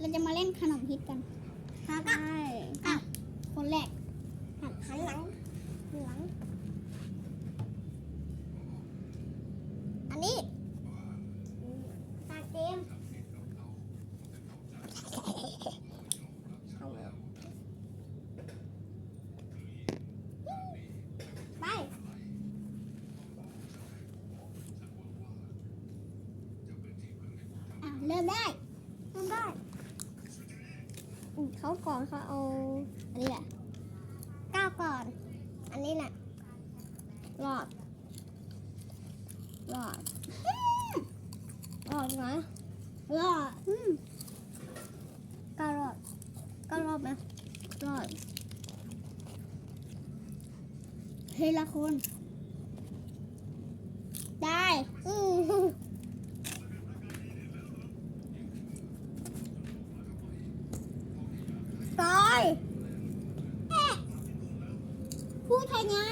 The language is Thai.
เราจะมาเล่นขนมฮิตกันครับอ่ะคนแรกหันหลังอันนี้ตาเกมไปเริ่มได้เขาก่อนเขาเอาอันนี้แหละก้าวก่อนอันนี้แหละรอดนะรอดก้าวรอดไหมรอดเฮละคนได้ตายผู้ชนะ